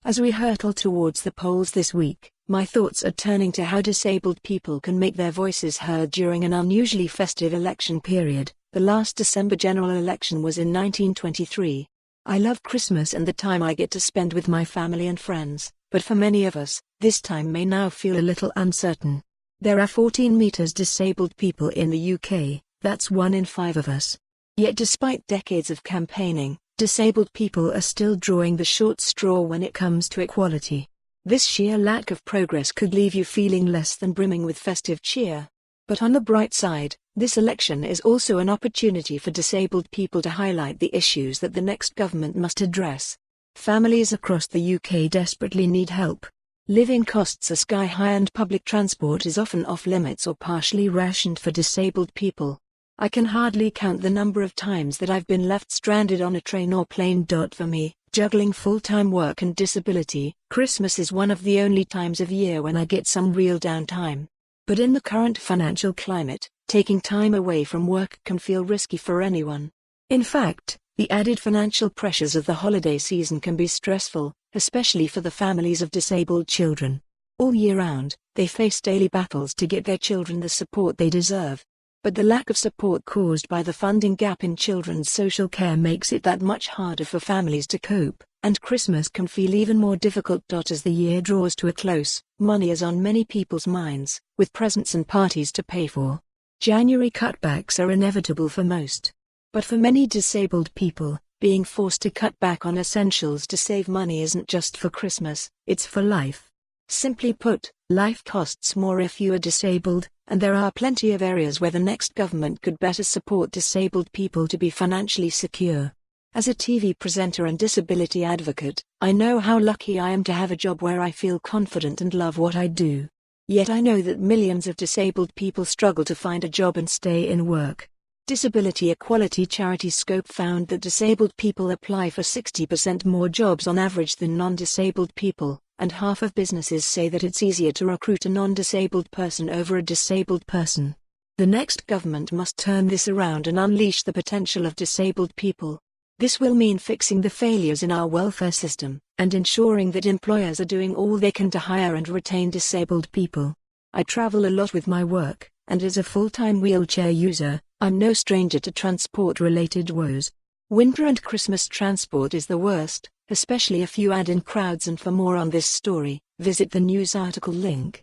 As we hurtle towards the polls this week, my thoughts are turning to how disabled people can make their voices heard during an unusually festive election period. The last December general election was in 1923. I love Christmas and the time I get to spend with my family and friends, but for many of us, this time may now feel a little uncertain. There are 14 meters disabled people in the UK, that's 1 in 5 of us. Yet despite decades of campaigning, disabled people are still drawing the short straw when it comes to equality. This sheer lack of progress could leave you feeling less than brimming with festive cheer. But on the bright side, this election is also an opportunity for disabled people to highlight the issues that the next government must address. Families across the UK desperately need help. Living costs are sky high and public transport is often off limits or partially rationed for disabled people. I can hardly count the number of times that I've been left stranded on a train or plane. For me, juggling full-time work and disability, Christmas is one of the only times of year when I get some real downtime. But in the current financial climate, taking time away from work can feel risky for anyone. In fact, the added financial pressures of the holiday season can be stressful, especially for the families of disabled children. All year round, they face daily battles to get their children the support they deserve. But the lack of support caused by the funding gap in children's social care makes it that much harder for families to cope, and Christmas can feel even more difficult. As the year draws to a close, money is on many people's minds, with presents and parties to pay for. January cutbacks are inevitable for most. But for many disabled people, being forced to cut back on essentials to save money isn't just for Christmas, it's for life. Simply put, life costs more if you are disabled, and there are plenty of areas where the next government could better support disabled people to be financially secure. As a TV presenter and disability advocate, I know how lucky I am to have a job where I feel confident and love what I do. Yet I know that millions of disabled people struggle to find a job and stay in work. Disability equality charity Scope found that disabled people apply for 60% more jobs on average than non-disabled people, and half of businesses say that it's easier to recruit a non-disabled person over a disabled person. The next government must turn this around and unleash the potential of disabled people. This will mean fixing the failures in our welfare system, and ensuring that employers are doing all they can to hire and retain disabled people. I travel a lot with my work, and as a full-time wheelchair user, I'm no stranger to transport-related woes. Winter and Christmas transport is the worst, especially if you add in crowds. And for more on this story, visit the news article link.